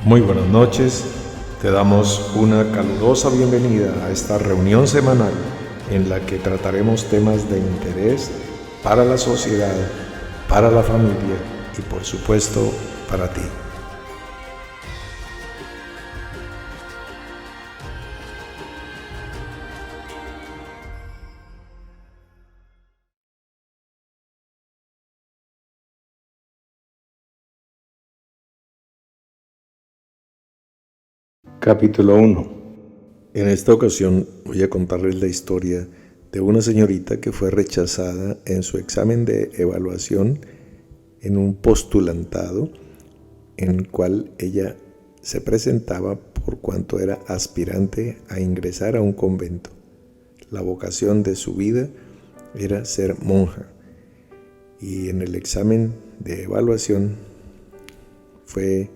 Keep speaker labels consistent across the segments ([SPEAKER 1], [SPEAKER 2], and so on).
[SPEAKER 1] Muy buenas noches, te damos una calurosa bienvenida a esta reunión semanal en la que trataremos temas de interés para la sociedad, para la familia y por supuesto para ti. Capítulo 1. En esta ocasión voy a contarles la historia de una señorita que fue rechazada en su examen de evaluación en un postulantado en el cual ella se presentaba por cuanto era aspirante a ingresar a un convento. La vocación de su vida era ser monja y en el examen de evaluación fue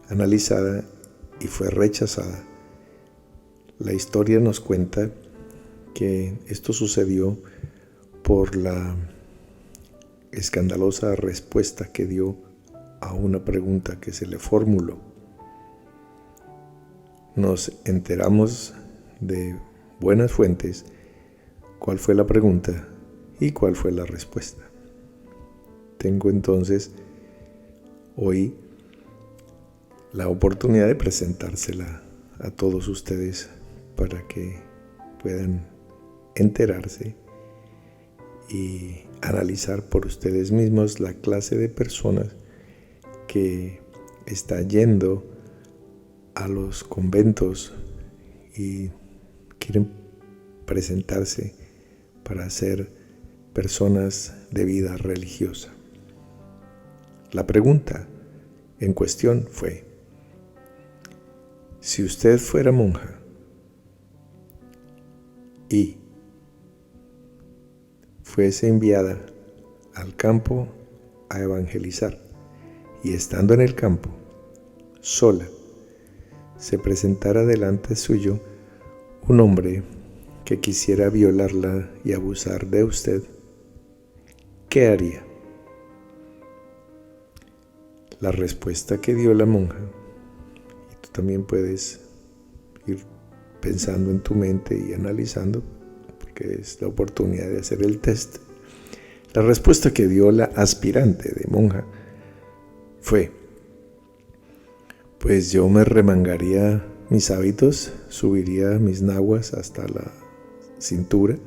[SPEAKER 1] analizada y fue rechazada. La historia nos cuenta que esto sucedió por la escandalosa respuesta que dio a una pregunta que se le formuló. Nos enteramos de buenas fuentes cuál fue la pregunta y cuál fue la respuesta. Tengo entonces hoy la oportunidad de presentársela a todos ustedes para que puedan enterarse y analizar por ustedes mismos la clase de personas que está yendo a los conventos y quieren presentarse para ser personas de vida religiosa. La pregunta en cuestión fue: si usted fuera monja y fuese enviada al campo a evangelizar, y estando en el campo, sola, se presentara delante suyo un hombre que quisiera violarla y abusar de usted, ¿qué haría? La respuesta que dio la monja, y tú también puedes ir pensando en tu mente y analizando, porque es la oportunidad de hacer el test. La respuesta que dio la aspirante de monja fue: pues yo me remangaría mis hábitos, subiría mis naguas hasta la cintura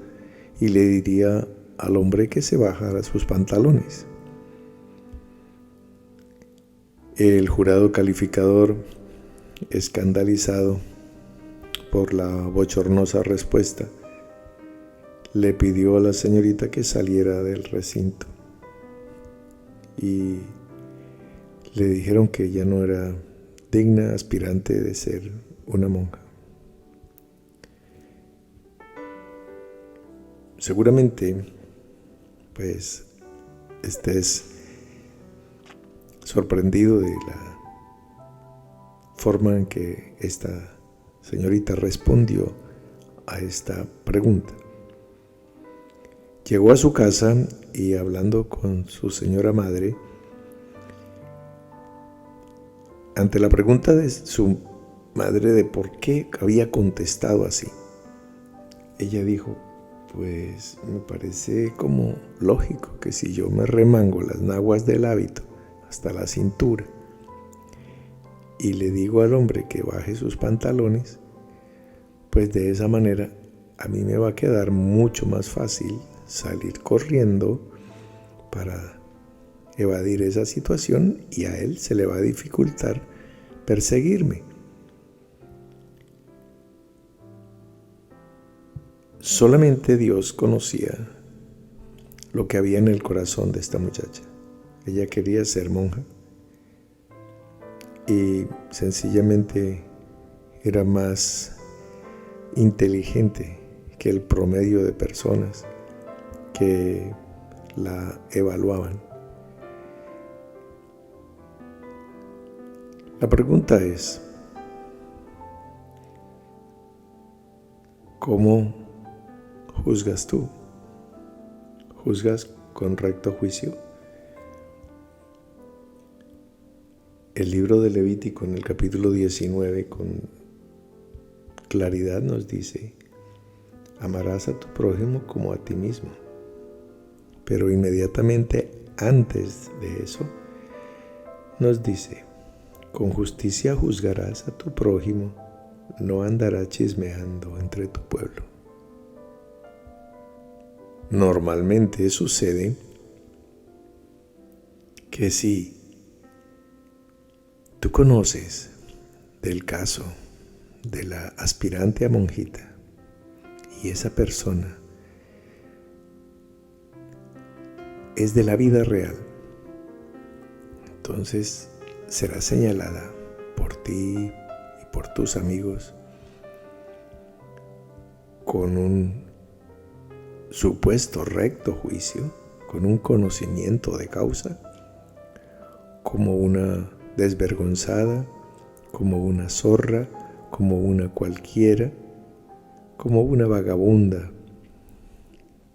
[SPEAKER 1] y le diría al hombre que se bajara sus pantalones. El jurado calificador, escandalizado por la bochornosa respuesta, le pidió a la señorita que saliera del recinto y le dijeron que ella no era digna aspirante de ser una monja. Seguramente, pues, estés sorprendido de la forma en que esta señorita respondió a esta pregunta. Llegó a su casa y, hablando con su señora madre, ante la pregunta de su madre de por qué había contestado así, ella dijo: pues me parece como lógico que si yo me remango las naguas del hábito hasta la cintura y le digo al hombre que baje sus pantalones, pues de esa manera a mí me va a quedar mucho más fácil salir corriendo para evadir esa situación y a él se le va a dificultar perseguirme. Solamente Dios conocía lo que había en el corazón de esta muchacha. Ella quería ser monja y sencillamente era más inteligente que el promedio de personas que la evaluaban. La pregunta es: ¿cómo juzgas tú? ¿Juzgas con recto juicio? El libro de Levítico en el capítulo 19 con claridad nos dice: amarás a tu prójimo como a ti mismo. Pero inmediatamente antes de eso nos dice: con justicia juzgarás a tu prójimo, no andarás chismeando entre tu pueblo. Normalmente sucede que si tú conoces del caso de la aspirante a monjita y esa persona es de la vida real, entonces será señalada por ti y por tus amigos con un supuesto recto juicio, con un conocimiento de causa, como una desvergonzada, como una zorra, como una cualquiera, como una vagabunda.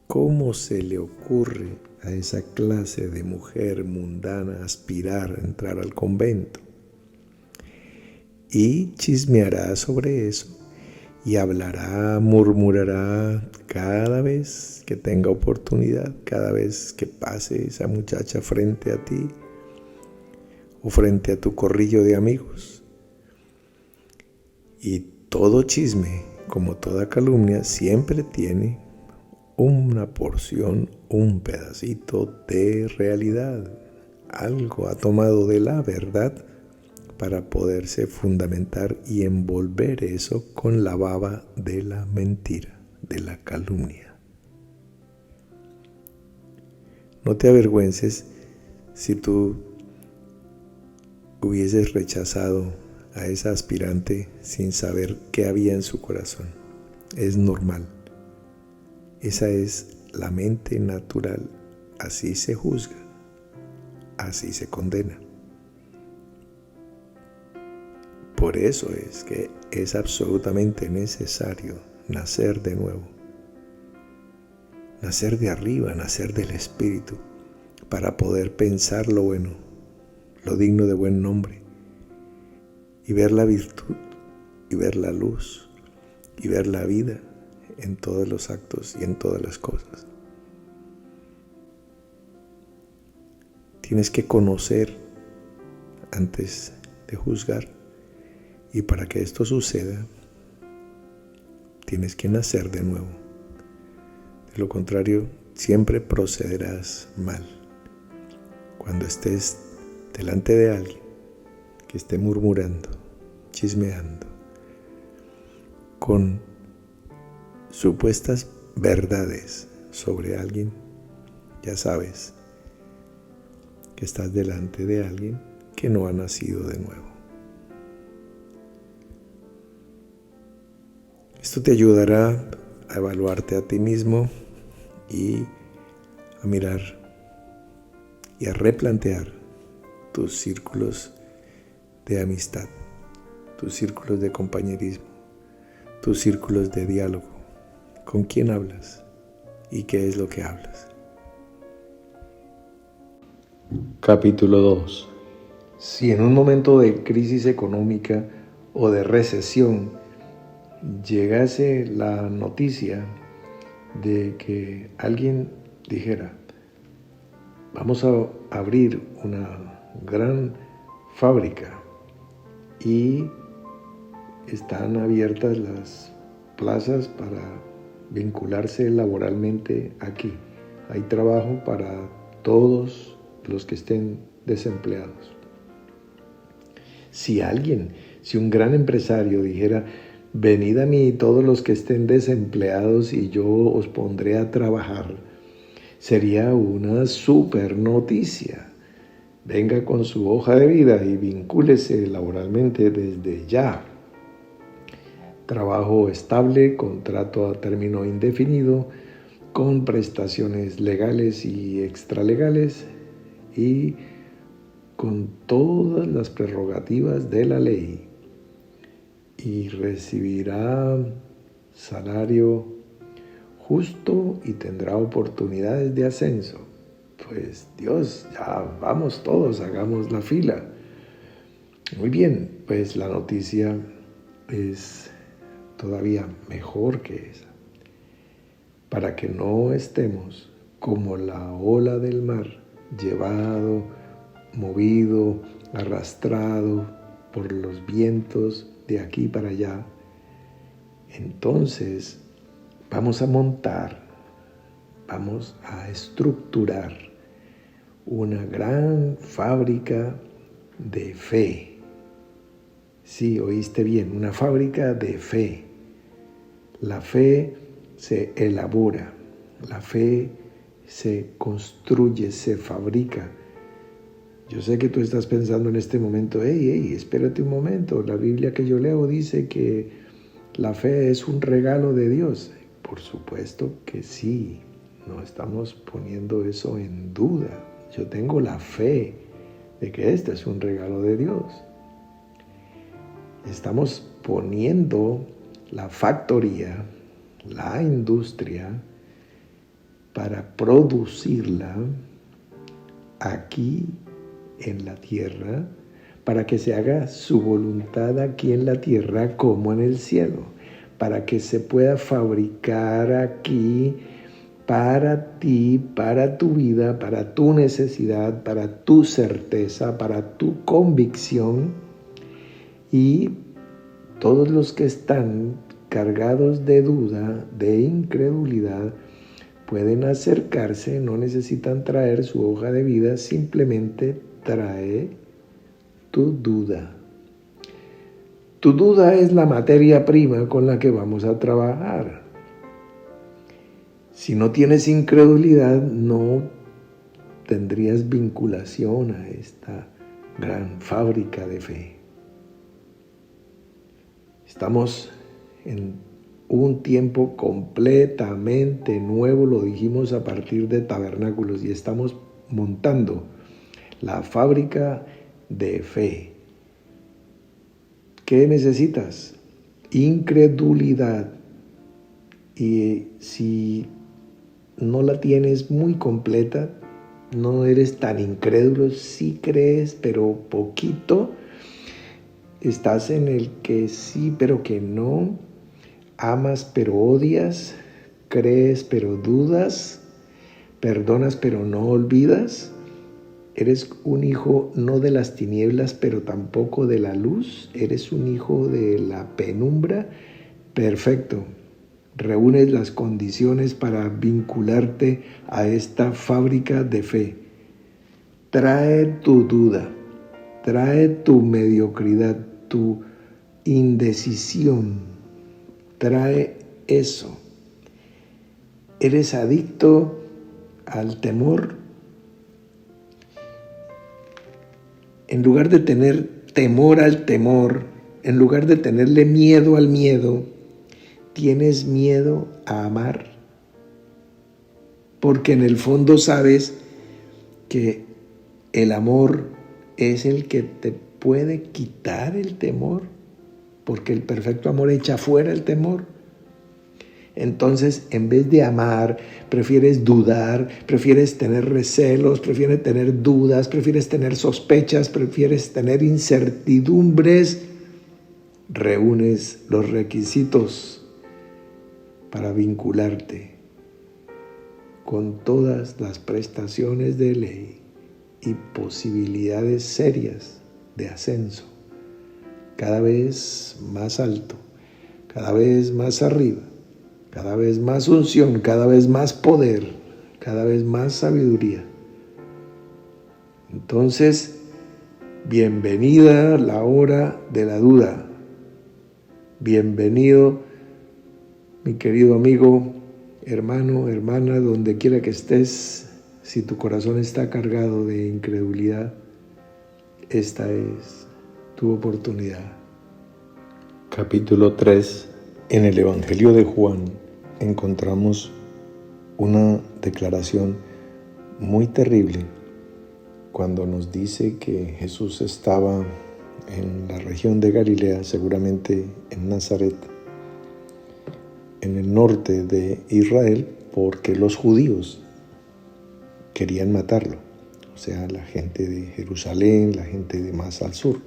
[SPEAKER 1] ¿Cómo se le ocurre a esa clase de mujer mundana aspirar a entrar al convento? Y chismeará sobre eso y hablará, murmurará cada vez que tenga oportunidad, cada vez que pase esa muchacha frente a ti o frente a tu corrillo de amigos. Y todo chisme, como toda calumnia, siempre tiene una porción, un pedacito de realidad. Algo ha tomado de la verdad para poderse fundamentar y envolver eso con la baba de la mentira, de la calumnia. No te avergüences si tú hubieses rechazado a esa aspirante sin saber qué había en su corazón. Es normal. Esa es la mente natural. Así se juzga, así se condena. Por eso es que es absolutamente necesario nacer de nuevo. Nacer de arriba, nacer del Espíritu, para poder pensar lo bueno, lo digno de buen nombre, y ver la virtud, y ver la luz, y ver la vida en todos los actos y en todas las cosas. Tienes que conocer antes de juzgar, y para que esto suceda, tienes que nacer de nuevo. De lo contrario, siempre procederás mal. Cuando estés delante de alguien que esté murmurando, chismeando, con supuestas verdades sobre alguien, ya sabes que estás delante de alguien que no ha nacido de nuevo. Esto te ayudará a evaluarte a ti mismo y a mirar y a replantear tus círculos de amistad, tus círculos de compañerismo, tus círculos de diálogo. ¿Con quién hablas? ¿Y qué es lo que hablas? Capítulo 2. Si en un momento de crisis económica o de recesión llegase la noticia de que alguien dijera: vamos a abrir una gran fábrica y están abiertas las plazas para vincularse laboralmente aquí, hay trabajo para todos los que estén desempleados. Si un gran empresario dijera: venid a mí todos los que estén desempleados y yo os pondré a trabajar, sería una super noticia. Venga con su hoja de vida y vincúlese laboralmente desde ya. Trabajo estable, contrato a término indefinido, con prestaciones legales y extralegales y con todas las prerrogativas de la ley. Y recibirá salario justo y tendrá oportunidades de ascenso. Pues Dios, ya vamos todos, hagamos la fila. Muy bien, pues la noticia es todavía mejor que esa. Para que no estemos como la ola del mar, llevado, movido, arrastrado por los vientos de aquí para allá, entonces vamos a estructurar una gran fábrica de fe. Sí, oíste bien, una fábrica de fe. La fe se elabora, la fe se construye, se fabrica. Yo sé que tú estás pensando en este momento, espérate un momento, la Biblia que yo leo dice que la fe es un regalo de Dios. Por supuesto que sí, no estamos poniendo eso en duda. Yo tengo la fe de que este es un regalo de Dios. Estamos poniendo la factoría, la industria, para producirla aquí en la tierra, para que se haga su voluntad aquí en la tierra como en el cielo, para que se pueda fabricar aquí para ti, para tu vida, para tu necesidad, para tu certeza, para tu convicción. Y todos los que están cargados de duda, de incredulidad, pueden acercarse, no necesitan traer su hoja de vida, simplemente trae tu duda. Tu duda es la materia prima con la que vamos a trabajar. Si no tienes incredulidad, no tendrías vinculación a esta gran fábrica de fe. Estamos en un tiempo completamente nuevo, lo dijimos a partir de tabernáculos, y estamos montando la fábrica de fe. ¿Qué necesitas? Incredulidad. Y si no la tienes muy completa, no eres tan incrédulo, sí crees, pero poquito, estás en el que sí, pero que no, amas, pero odias, crees, pero dudas, perdonas, pero no olvidas. Eres un hijo no de las tinieblas, pero tampoco de la luz. Eres un hijo de la penumbra. Perfecto. Reúnes las condiciones para vincularte a esta fábrica de fe. Trae tu duda, trae tu mediocridad, tu indecisión. Trae eso. ¿Eres adicto al temor? En lugar de tener temor al temor, en lugar de tenerle miedo al miedo, ¿tienes miedo a amar? Porque en el fondo sabes que el amor es el que te puede quitar el temor, porque el perfecto amor echa fuera el temor. Entonces, en vez de amar, prefieres dudar, prefieres tener recelos, prefieres tener dudas, prefieres tener sospechas, prefieres tener incertidumbres. Reúnes los requisitos para vincularte con todas las prestaciones de ley y posibilidades serias de ascenso, cada vez más alto, cada vez más arriba, cada vez más unción, cada vez más poder, cada vez más sabiduría. Entonces, bienvenida la hora de la duda. Bienvenido, mi querido amigo, hermano, hermana, donde quiera que estés. Si tu corazón está cargado de incredulidad, esta es tu oportunidad. Capítulo 3. En el Evangelio de Juan encontramos una declaración muy terrible cuando nos dice que Jesús estaba en la región de Galilea, seguramente en Nazaret, en el norte de Israel, porque los judíos querían matarlo, o sea, la gente de Jerusalén, la gente de más al sur.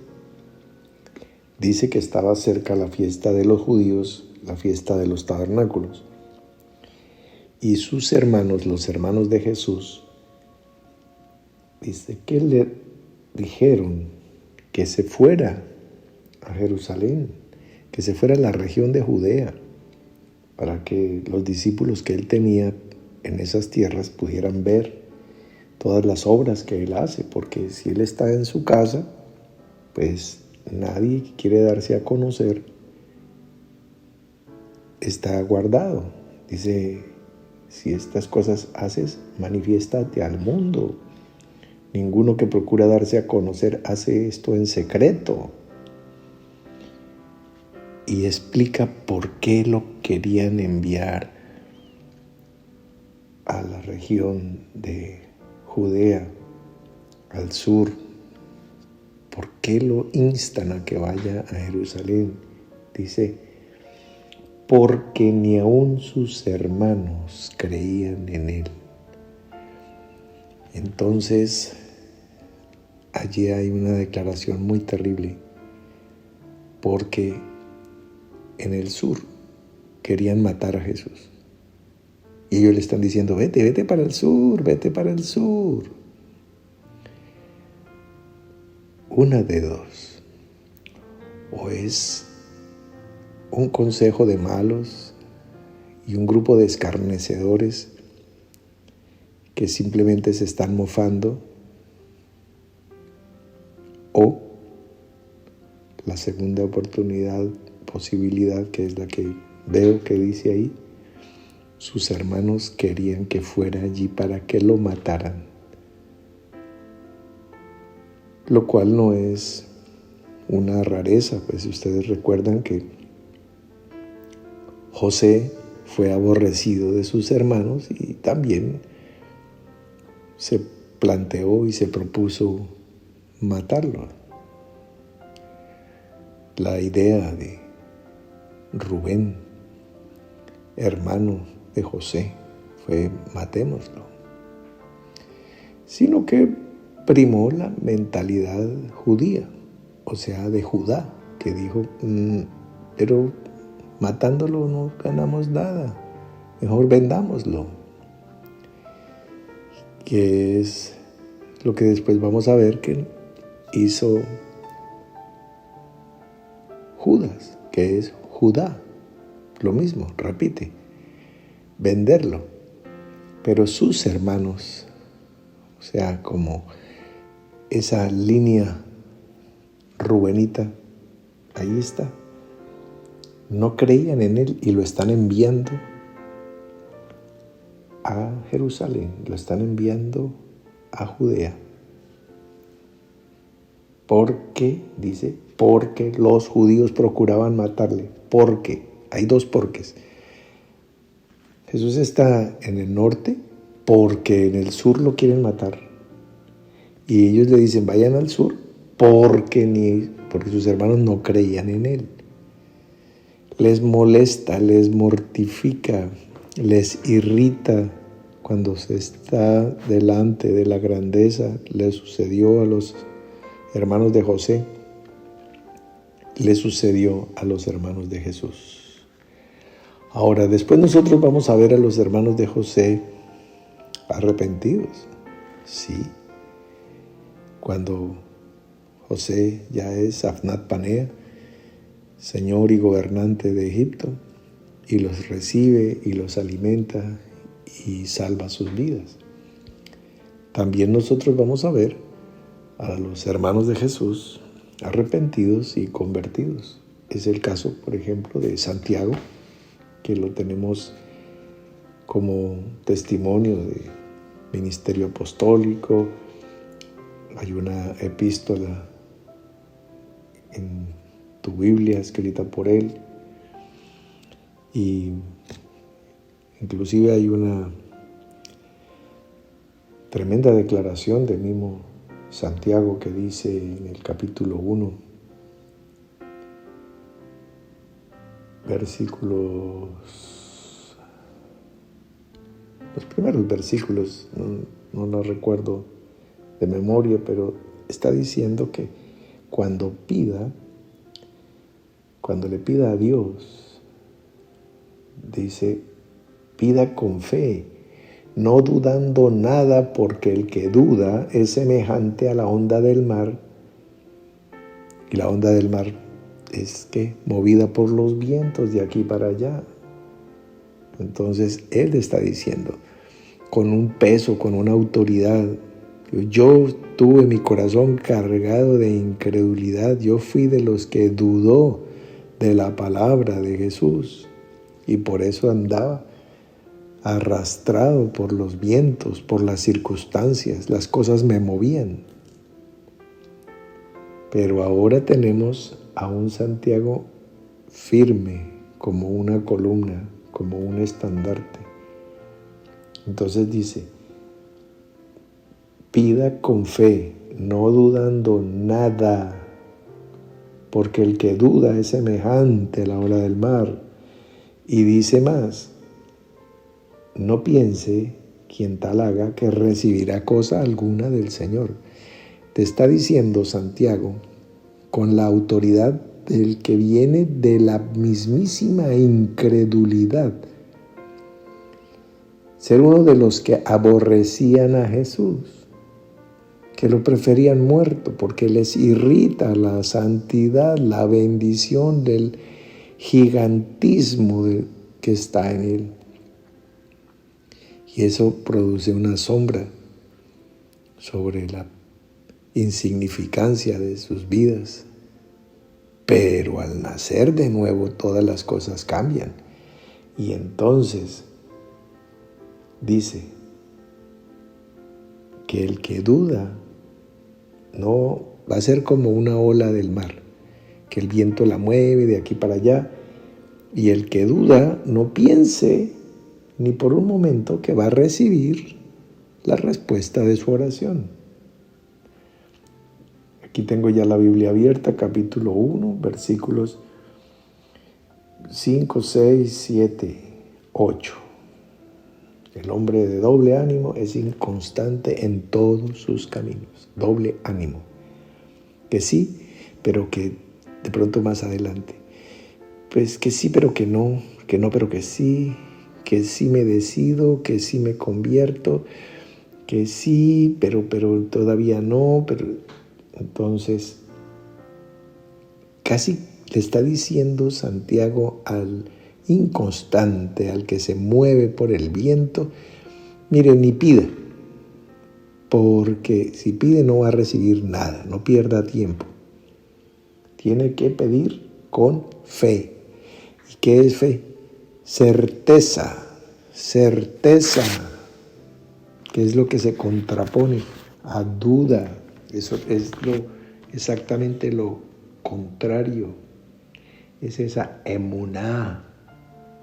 [SPEAKER 1] dice que estaba cerca la fiesta de los judíos, la fiesta de los tabernáculos. Y sus hermanos, los hermanos de Jesús, dice que le dijeron que se fuera a Jerusalén, que se fuera a la región de Judea, para que los discípulos que él tenía en esas tierras pudieran ver todas las obras que él hace, porque si él está en su casa, pues nadie quiere darse a conocer, está guardado. Dice, si estas cosas haces, manifiéstate al mundo. Ninguno que procura darse a conocer hace esto en secreto. Y explica por qué lo querían enviar a la región de Judea, al sur. ¿Por qué lo instan a que vaya a Jerusalén? Dice, porque ni aun sus hermanos creían en él. Entonces, allí hay una declaración muy terrible, porque en el sur querían matar a Jesús. Y ellos le están diciendo, vete para el sur, vete para el sur. Una de dos. O es un consejo de malos y un grupo de escarnecedores que simplemente se están mofando, o la segunda posibilidad, que es la que veo que dice ahí, sus hermanos querían que fuera allí para que lo mataran, lo cual no es una rareza, pues si ustedes recuerdan que José fue aborrecido de sus hermanos y también se planteó y se propuso matarlo. La idea de Rubén, hermano de José, fue matémoslo. Sino que primó la mentalidad judía, o sea, de Judá, que dijo, pero matándolo no ganamos nada, mejor vendámoslo. Que es lo que después vamos a ver que hizo Judas, que es Judá. Lo mismo, repite, venderlo. Pero sus hermanos, o sea, como esa línea rubenita, ahí está. No creían en él y lo están enviando a Jerusalén, lo están enviando a Judea. ¿Por qué? Dice, porque los judíos procuraban matarle. Porque, hay dos porqués. Jesús está en el norte porque en el sur lo quieren matar. Y ellos le dicen, vayan al sur porque sus hermanos no creían en él. Les molesta, les mortifica, les irrita cuando se está delante de la grandeza. Le sucedió a los hermanos de José, le sucedió a los hermanos de Jesús. Ahora, después nosotros vamos a ver a los hermanos de José arrepentidos. Sí, cuando José ya es Afnat Panea, señor y gobernante de Egipto, y los recibe y los alimenta y salva sus vidas. También nosotros vamos a ver a los hermanos de Jesús arrepentidos y convertidos. Es el caso, por ejemplo, de Santiago, que lo tenemos como testimonio de ministerio apostólico. Hay una epístola en tu Biblia escrita por él, y inclusive hay una tremenda declaración del mismo Santiago que dice en el capítulo 1, los primeros versículos, no los recuerdo de memoria, pero está diciendo que cuando pida, cuando le pida a Dios, dice, pida con fe, no dudando nada, porque el que duda es semejante a la onda del mar. Y la onda del mar es que movida por los vientos de aquí para allá. Entonces Él está diciendo, con un peso, con una autoridad, yo tuve mi corazón cargado de incredulidad, yo fui de los que dudó de la palabra de Jesús y por eso andaba arrastrado por los vientos, por las circunstancias, las cosas me movían. Pero ahora tenemos a un Santiago firme como una columna, como un estandarte. Entonces dice, pida con fe, no dudando nada, porque el que duda es semejante a la ola del mar. Y dice más, no piense quien tal haga que recibirá cosa alguna del Señor. Te está diciendo Santiago, con la autoridad del que viene de la mismísima incredulidad, ser uno de los que aborrecían a Jesús, que lo preferían muerto porque les irrita la santidad, la bendición del gigantismo que está en Él. Y eso produce una sombra sobre la insignificancia de sus vidas. Pero al nacer de nuevo todas las cosas cambian. Y entonces dice que el que duda no va a ser como una ola del mar, que el viento la mueve de aquí para allá. Y el que duda no piense ni por un momento que va a recibir la respuesta de su oración. Aquí tengo ya la Biblia abierta, capítulo 1, versículos 5, 6, 7, 8. El hombre de doble ánimo es inconstante en todos sus caminos. Doble ánimo. Que sí, pero que de pronto más adelante. Pues que sí, pero que no pero que sí me decido, que sí me convierto, que sí, pero todavía no, pero entonces casi le está diciendo Santiago al inconstante, al que se mueve por el viento, mire, ni pida, porque si pide no va a recibir nada, no pierda tiempo. Tiene que pedir con fe. ¿Y qué es fe? Certeza, que es lo que se contrapone a duda. Eso es exactamente lo contrario. Es esa emuná,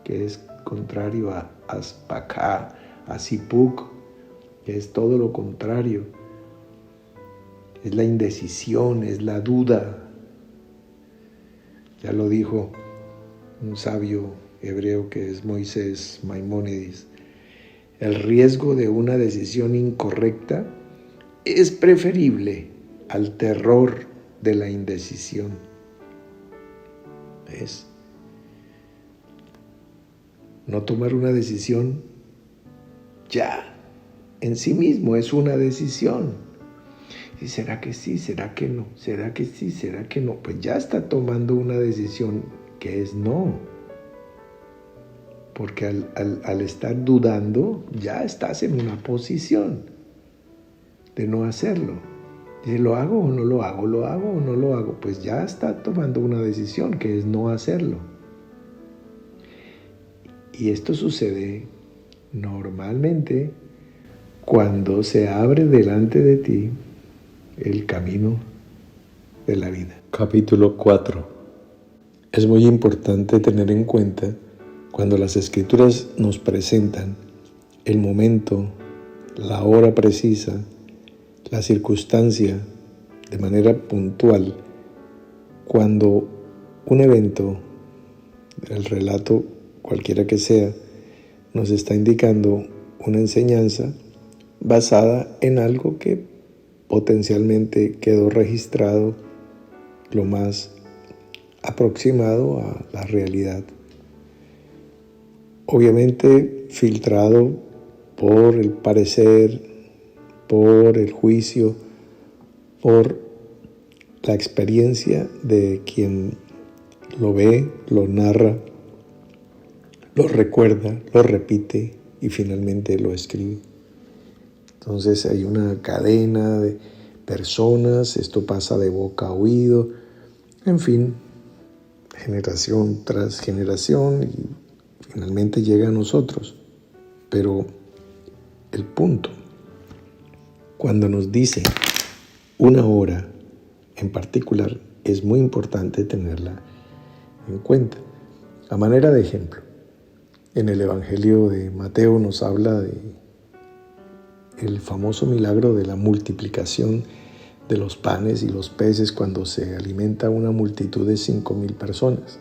[SPEAKER 1] que es contrario a aspaká, a sipuk, que es todo lo contrario. Es la indecisión, es la duda. Ya lo dijo un sabio hebreo que es Moisés Maimónides. El riesgo de una decisión incorrecta es preferible al terror de la indecisión. ¿Ves? No tomar una decisión ya en sí mismo es una decisión. ¿Y será que sí? ¿Será que no? ¿Será que sí? ¿Será que no? Pues ya está tomando una decisión que es no. Porque al estar dudando, ya estás en una posición de no hacerlo. Dice, ¿lo hago o no lo hago? ¿Lo hago o no lo hago? Pues ya está tomando una decisión que es no hacerlo. Y esto sucede normalmente cuando se abre delante de ti el camino de la vida. Capítulo 4. Es muy importante tener en cuenta cuando las Escrituras nos presentan el momento, la hora precisa, la circunstancia de manera puntual, cuando un evento, el relato cualquiera que sea, nos está indicando una enseñanza basada en algo que potencialmente quedó registrado lo más aproximado a la realidad. Obviamente filtrado por el parecer, por el juicio, por la experiencia de quien lo ve, lo narra, lo recuerda, lo repite y finalmente lo escribe. Entonces hay una cadena de personas, esto pasa de boca a oído, en fin, generación tras generación y finalmente llega a nosotros. Pero el punto, cuando nos dice una hora en particular, es muy importante tenerla en cuenta. A manera de ejemplo, en el Evangelio de Mateo nos habla de el famoso milagro de la multiplicación de los panes y los peces cuando se alimenta una multitud de 5,000 personas.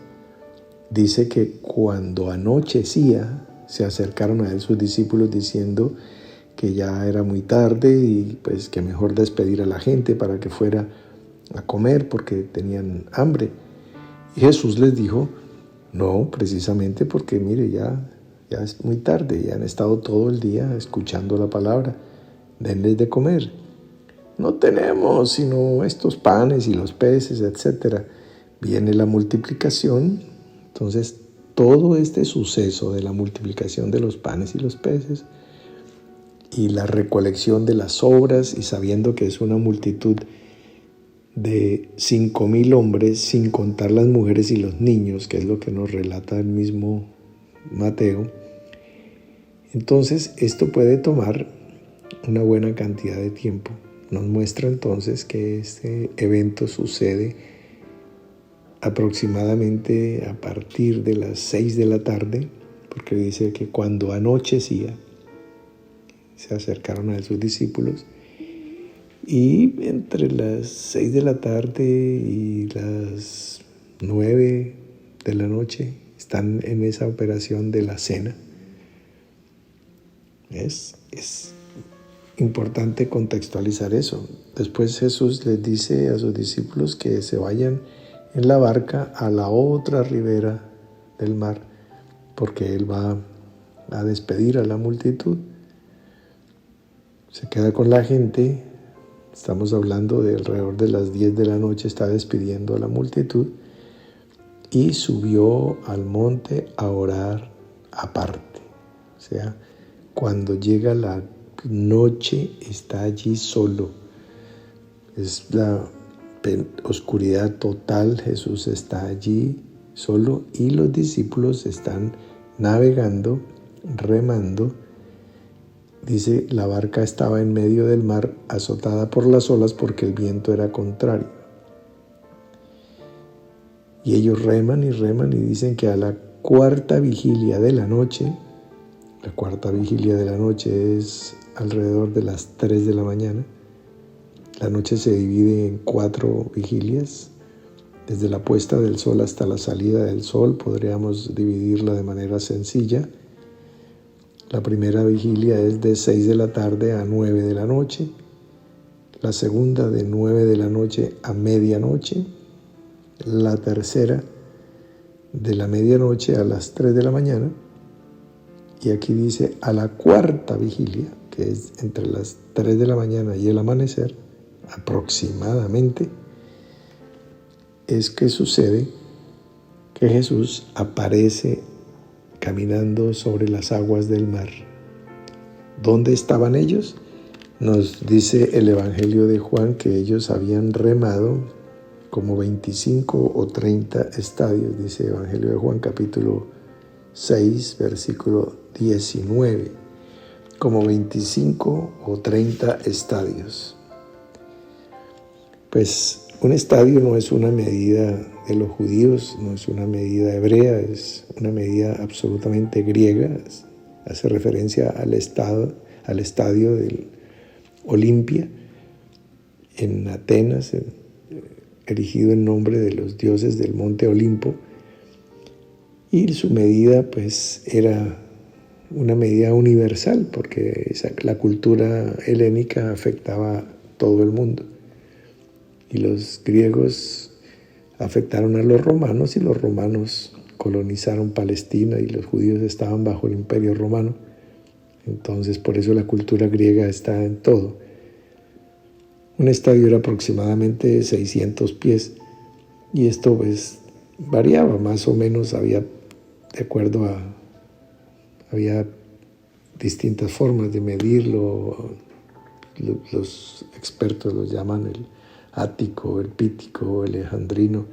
[SPEAKER 1] Dice que cuando anochecía se acercaron a él sus discípulos diciendo que ya era muy tarde y pues que mejor despedir a la gente para que fuera a comer porque tenían hambre. Y Jesús les dijo, no, precisamente porque mire, ya es muy tarde, ya han estado todo el día escuchando la palabra, denles de comer. No tenemos sino estos panes y los peces, etc. Viene la multiplicación, entonces todo este suceso de la multiplicación de los panes y los peces y la recolección de las sobras y sabiendo que es una multitud de 5,000 hombres, sin contar las mujeres y los niños, que es lo que nos relata el mismo Mateo. Entonces, esto puede tomar una buena cantidad de tiempo. Nos muestra entonces que este evento sucede aproximadamente a partir de las 6 de la tarde, porque dice que cuando anochecía, se acercaron a sus discípulos, y entre las 6 de la tarde y las 9 de la noche están en esa operación de la cena. Es importante contextualizar eso. Después Jesús les dice a sus discípulos que se vayan en la barca a la otra ribera del mar, porque Él va a despedir a la multitud. Se queda con la gente. Estamos hablando de alrededor de las 10 de la noche, está despidiendo a la multitud y subió al monte a orar aparte. O sea, cuando llega la noche está allí solo. Es la oscuridad total, Jesús está allí solo y los discípulos están navegando, remando. Dice, la barca estaba en medio del mar, azotada por las olas porque el viento era contrario. Y ellos reman y dicen que a la cuarta vigilia de la noche es alrededor de las 3 de la mañana. La noche se divide en 4 vigilias. Desde la puesta del sol hasta la salida del sol podríamos dividirla de manera sencilla. La primera vigilia es de 6 de la tarde a 9 de la noche. La segunda de 9 de la noche a medianoche. La tercera de la medianoche a las 3 de la mañana. Y aquí dice a la cuarta vigilia, que es entre las 3 de la mañana y el amanecer, aproximadamente, es que sucede que Jesús aparece caminando sobre las aguas del mar. ¿Dónde estaban ellos? Nos dice el Evangelio de Juan que ellos habían remado como 25 o 30 estadios, dice el Evangelio de Juan capítulo 6, versículo 19, como 25 o 30 estadios. Pues un estadio no es una medida de los judíos, no es una medida hebrea, es una medida absolutamente griega. Hace referencia al estadio del Olimpia en Atenas, erigido en nombre de los dioses del monte Olimpo. Y su medida pues era una medida universal porque la cultura helénica afectaba a todo el mundo. Y los griegos afectaron a los romanos y los romanos colonizaron Palestina y los judíos estaban bajo el imperio romano. Entonces por eso la cultura griega está en todo. Un estadio era aproximadamente 600 pies y esto pues variaba más o menos, había distintas formas de medirlo. Los expertos lo llaman el ático, el pítico, el alejandrino,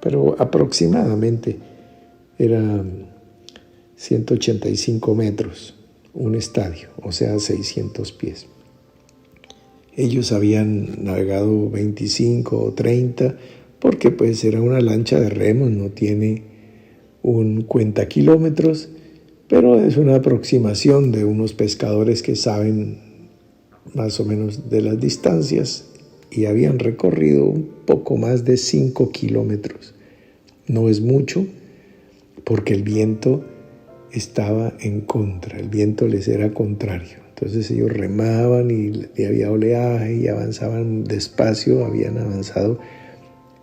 [SPEAKER 1] pero aproximadamente era 185 metros un estadio, o sea 600 pies. Ellos habían navegado 25 o 30 porque pues era una lancha de remos, no tiene un cuentakilómetros, pero es una aproximación de unos pescadores que saben más o menos de las distancias y habían recorrido un poco más de 5 kilómetros. No es mucho porque el viento estaba en contra, el viento les era contrario. Entonces ellos remaban y había oleaje y avanzaban despacio, habían avanzado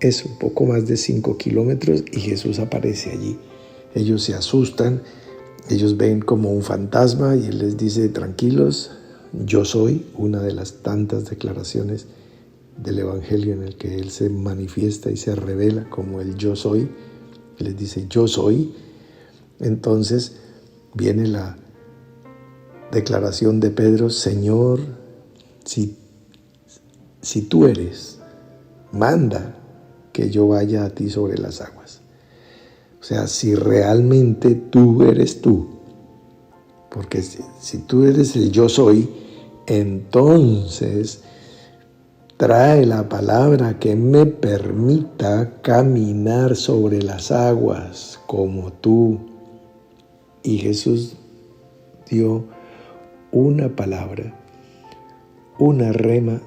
[SPEAKER 1] eso, un poco más de 5 kilómetros y Jesús aparece allí. Ellos se asustan, ellos ven como un fantasma y Él les dice, tranquilos, yo soy, una de las tantas declaraciones del Evangelio en el que Él se manifiesta y se revela como el yo soy. Les dice, yo soy. Entonces viene la declaración de Pedro, Señor, si tú eres, manda que yo vaya a ti sobre las aguas. O sea, si realmente tú eres tú, porque si tú eres el yo soy, entonces trae la palabra que me permita caminar sobre las aguas como tú. Y Jesús dio una palabra, una rema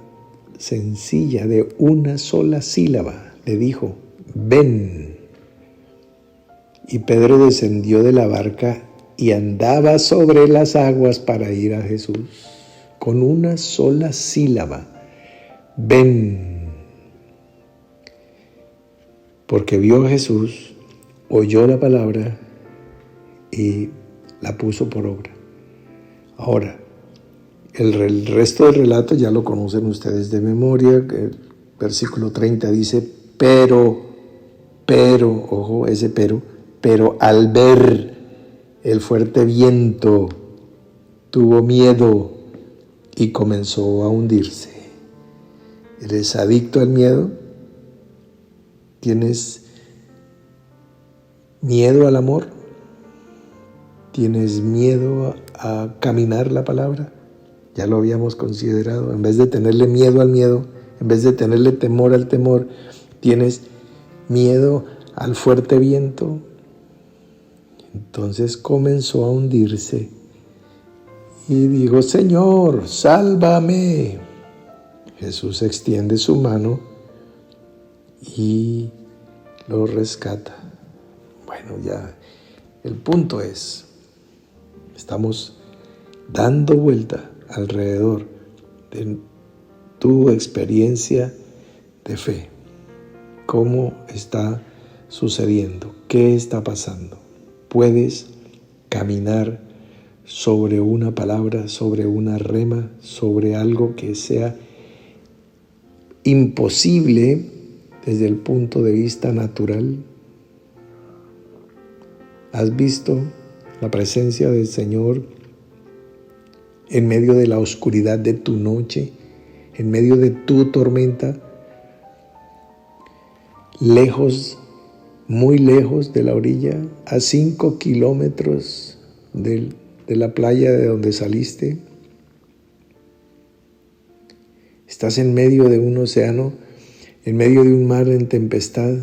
[SPEAKER 1] sencilla de una sola sílaba. Le dijo, ven. Y Pedro descendió de la barca y andaba sobre las aguas para ir a Jesús. Con una sola sílaba, ven. Porque vio a Jesús, oyó la palabra y la puso por obra. Ahora, el resto del relato ya lo conocen ustedes de memoria. El versículo 30 dice, pero, ojo, ese pero al ver el fuerte viento, tuvo miedo y comenzó a hundirse. ¿Eres adicto al miedo? ¿Tienes miedo al amor? ¿Tienes miedo a caminar la palabra? Ya lo habíamos considerado. En vez de tenerle miedo al miedo, en vez de tenerle temor al temor, ¿tienes miedo al fuerte viento? Entonces comenzó a hundirse y dijo, Señor, sálvame. Jesús extiende su mano y lo rescata. Bueno, ya el punto es, estamos dando vuelta alrededor de tu experiencia de fe. ¿Cómo está sucediendo? ¿Qué está pasando? ¿Puedes caminar sobre una palabra, sobre una rema, sobre algo que sea imposible desde el punto de vista natural? ¿Has visto la presencia del Señor en medio de la oscuridad de tu noche, en medio de tu tormenta, lejos, muy lejos de la orilla, a 5 kilómetros de la playa de donde saliste? Estás en medio de un océano, en medio de un mar en tempestad,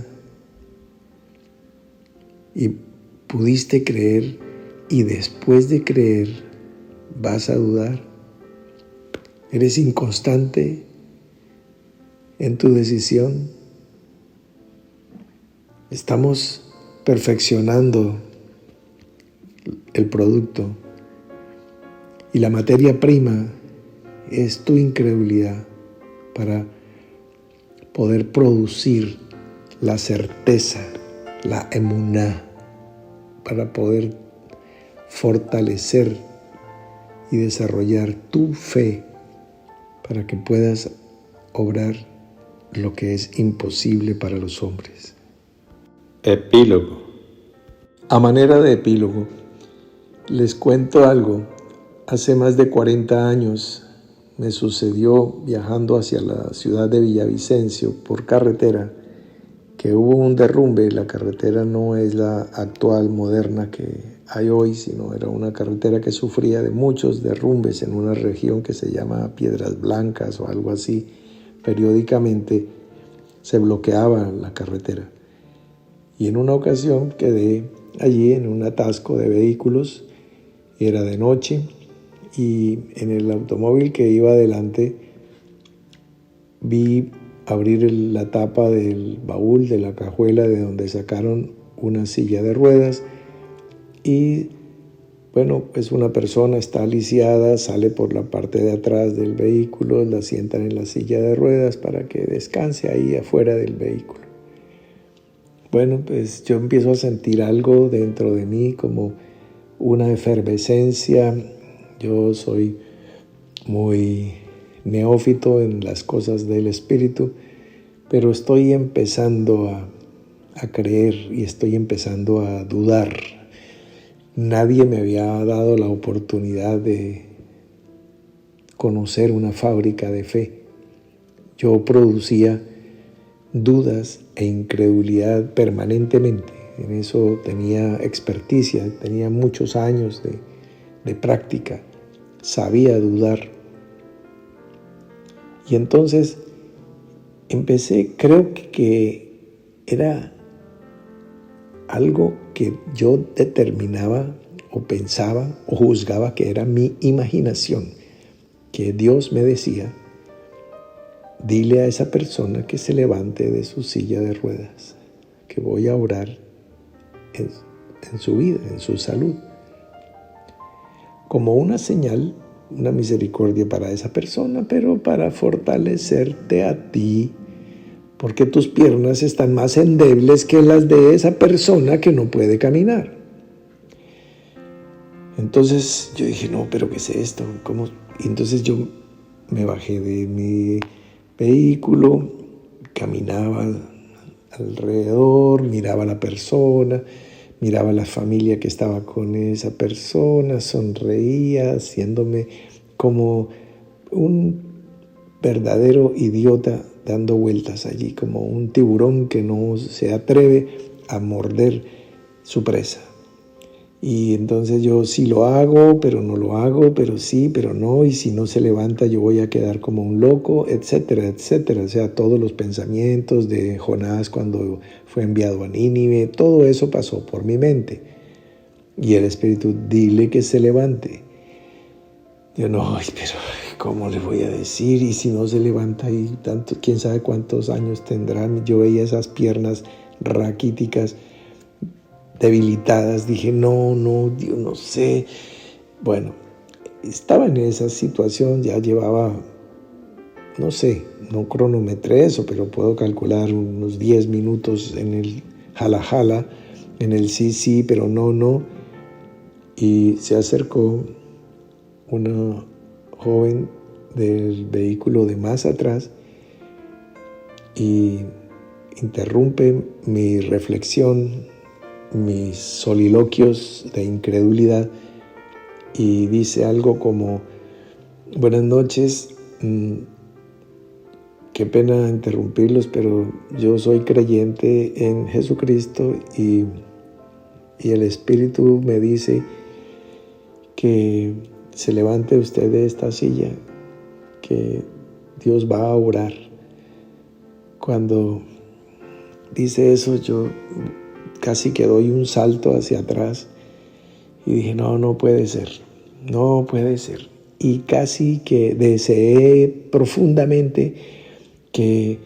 [SPEAKER 1] y pudiste creer, y después de creer vas a dudar. ¿Eres inconstante en tu decisión? Estamos perfeccionando el producto y la materia prima es tu incredulidad para poder producir la certeza, la emuná, para poder fortalecer y desarrollar tu fe para que puedas obrar lo que es imposible para los hombres. Epílogo. A manera de epílogo, les cuento algo. Hace más de 40 años me sucedió viajando hacia la ciudad de Villavicencio por carretera que hubo un derrumbe. La carretera no es la actual, moderna que hay hoy, sino era una carretera que sufría de muchos derrumbes en una región que se llama Piedras Blancas o algo así. Periódicamente se bloqueaba la carretera. Y en una ocasión quedé allí en un atasco de vehículos, era de noche, y en el automóvil que iba adelante vi abrir la tapa del baúl, de la cajuela de donde sacaron una silla de ruedas, y bueno, pues una persona está lisiada, sale por la parte de atrás del vehículo, la sientan en la silla de ruedas para que descanse ahí afuera del vehículo. Bueno, pues yo empiezo a sentir algo dentro de mí, como una efervescencia. Yo soy muy neófito en las cosas del espíritu, pero estoy empezando a creer y estoy empezando a dudar. Nadie me había dado la oportunidad de conocer una fábrica de fe. Yo producía dudas e incredulidad permanentemente. En eso tenía experticia, tenía muchos años de práctica, sabía dudar. Y entonces empecé, creo que era algo que yo determinaba o pensaba o juzgaba que era mi imaginación, que Dios me decía: dile a esa persona que se levante de su silla de ruedas, que voy a orar en su vida, en su salud, como una señal, una misericordia para esa persona, pero para fortalecerte a ti, porque tus piernas están más endebles que las de esa persona que no puede caminar. Entonces yo dije, no, pero ¿qué es esto? ¿Cómo? Y entonces yo me bajé de mi vehículo, caminaba alrededor, miraba a la persona, miraba a la familia que estaba con esa persona, sonreía, haciéndome como un verdadero idiota dando vueltas allí, como un tiburón que no se atreve a morder su presa. Y entonces yo sí lo hago, pero no lo hago, pero sí, pero no, y si no se levanta yo voy a quedar como un loco, etcétera, etcétera. O sea, todos los pensamientos de Jonás cuando fue enviado a Nínive, todo eso pasó por mi mente. Y el Espíritu, dile que se levante. Yo no, pero ¿cómo le voy a decir? Y si no se levanta y tanto, quién sabe cuántos años tendrán. Yo veía esas piernas raquíticas, debilitadas. Dije, no, yo no sé. Bueno, estaba en esa situación, ya llevaba, no sé, no cronometré eso, pero puedo calcular unos 10 minutos en el jala, en el sí, pero no. Y se acercó una joven del vehículo de más atrás y interrumpe mi reflexión, mis soliloquios de incredulidad, y dice algo como: buenas noches, qué pena interrumpirlos, pero yo soy creyente en Jesucristo y el Espíritu me dice que se levante usted de esta silla, que Dios va a orar. Cuando dice eso, yo casi que doy un salto hacia atrás y dije, no puede ser. Y casi que deseé profundamente que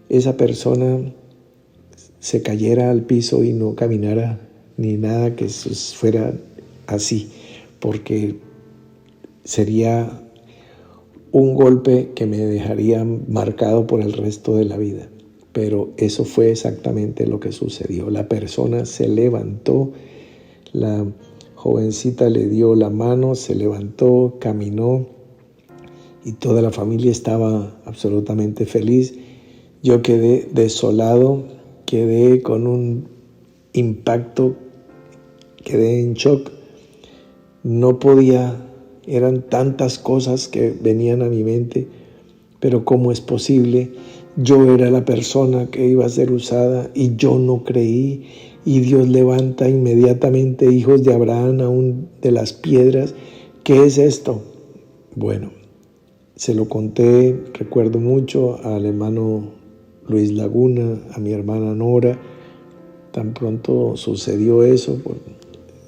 [SPEAKER 1] esa persona se cayera al piso y no caminara ni nada, que fuera así, porque sería un golpe que me dejaría marcado por el resto de la vida. pero eso fue exactamente lo que sucedió. La persona se levantó, la jovencita le dio la mano, se levantó, caminó y toda la familia estaba absolutamente feliz. Yo quedé desolado, quedé con un impacto, quedé en shock. No podía, eran tantas cosas que venían a mi mente, pero ¿cómo es posible? Yo era la persona que iba a ser usada y yo no creí, y Dios levanta inmediatamente hijos de Abraham aún de las piedras. ¿Qué es esto? Bueno, se lo conté, recuerdo mucho, al hermano Luis Laguna, a mi hermana Nora. Tan pronto sucedió eso,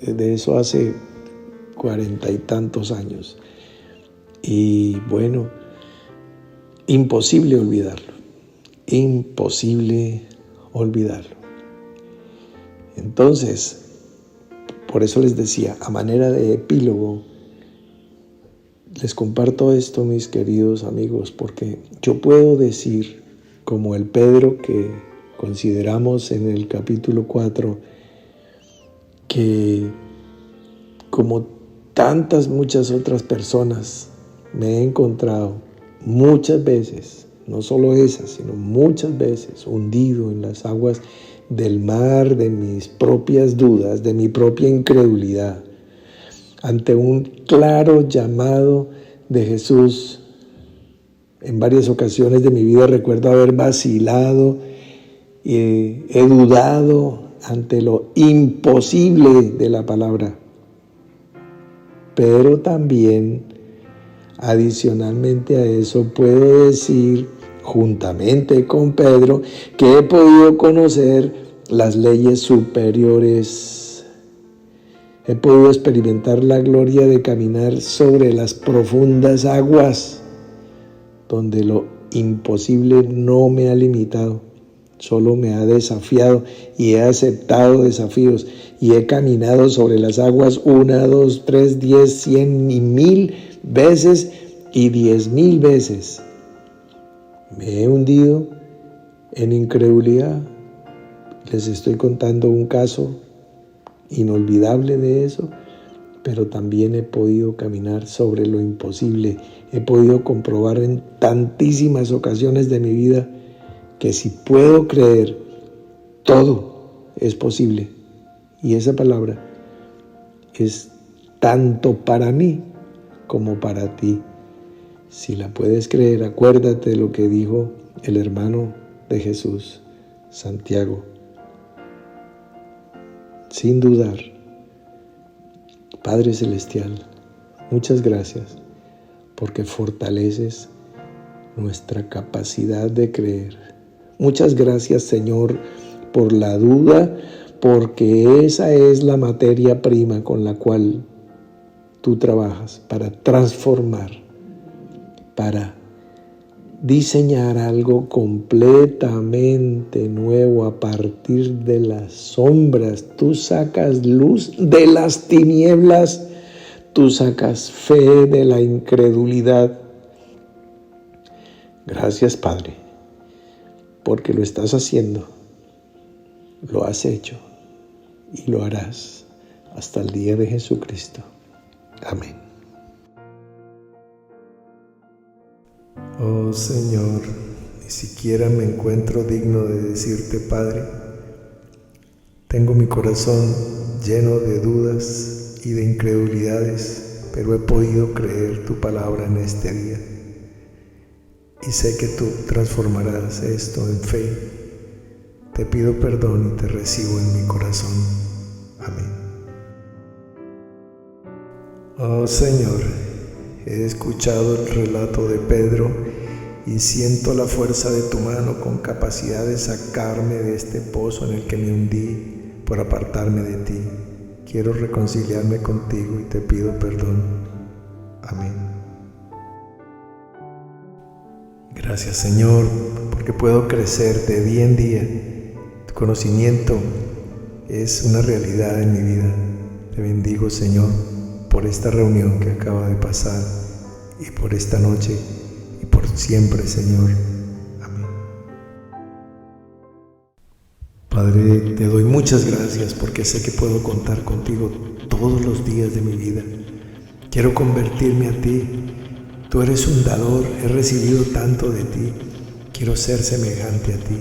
[SPEAKER 1] de eso hace 40 y tantos años. Y bueno, imposible olvidarlo, imposible olvidarlo. Entonces, por eso les decía, a manera de epílogo, les comparto esto, mis queridos amigos, porque yo puedo decir, como el Pedro que consideramos en el capítulo 4, que como tantas muchas otras personas me he encontrado muchas veces, no solo esas, sino muchas veces hundido en las aguas del mar de mis propias dudas, de mi propia incredulidad, ante un claro llamado de Jesús. En varias ocasiones de mi vida recuerdo haber vacilado, he dudado ante lo imposible de la palabra, pero también adicionalmente a eso puedo decir, juntamente con Pedro, que he podido conocer las leyes superiores. He podido experimentar la gloria de caminar sobre las profundas aguas, donde lo imposible no me ha limitado, solo me ha desafiado, y he aceptado desafíos y he caminado sobre las aguas 1, 2, 3, 10, 100 y 1000 veces y 10,000 veces. Me he hundido en incredulidad. Les estoy contando un caso inolvidable de eso, pero también he podido caminar sobre lo imposible. He podido comprobar en tantísimas ocasiones de mi vida que si puedo creer, todo es posible. Y esa palabra es tanto para mí como para ti. Si la puedes creer, acuérdate de lo que dijo el hermano de Jesús, Santiago. Sin dudar, Padre Celestial, muchas gracias porque fortaleces nuestra capacidad de creer. Muchas gracias, Señor, por la duda, porque esa es la materia prima con la cual tú trabajas para transformar, para diseñar algo completamente nuevo a partir de las sombras. Tú sacas luz de las tinieblas, tú sacas fe de la incredulidad. Gracias, Padre, porque lo estás haciendo, lo has hecho y lo harás hasta el día de Jesucristo. Amén. Oh Señor, ni siquiera me encuentro digno de decirte, Padre. Tengo mi corazón lleno de dudas y de incredulidades, pero he podido creer tu palabra en este día. Y sé que tú transformarás esto en fe. Te pido perdón y te recibo en mi corazón. Amén. Oh Señor, he escuchado el relato de Pedro y siento la fuerza de tu mano con capacidad de sacarme de este pozo en el que me hundí por apartarme de ti. Quiero reconciliarme contigo y te pido perdón. Amén. Gracias, Señor, porque puedo crecer de día en día. Tu conocimiento es una realidad en mi vida. Te bendigo, Señor, por esta reunión que acaba de pasar y por esta noche y por siempre, Señor. Padre, te doy muchas gracias porque sé que puedo contar contigo todos los días de mi vida. Quiero convertirme a ti. Tú eres un dador, he recibido tanto de ti. Quiero ser semejante a ti.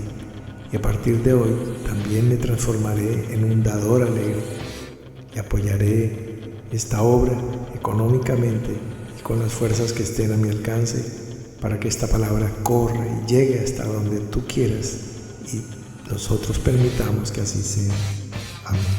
[SPEAKER 1] Y a partir de hoy también me transformaré en un dador alegre y apoyaré esta obra económicamente y con las fuerzas que estén a mi alcance para que esta palabra corra y llegue hasta donde tú quieras y nosotros permitamos que así sea. Amén.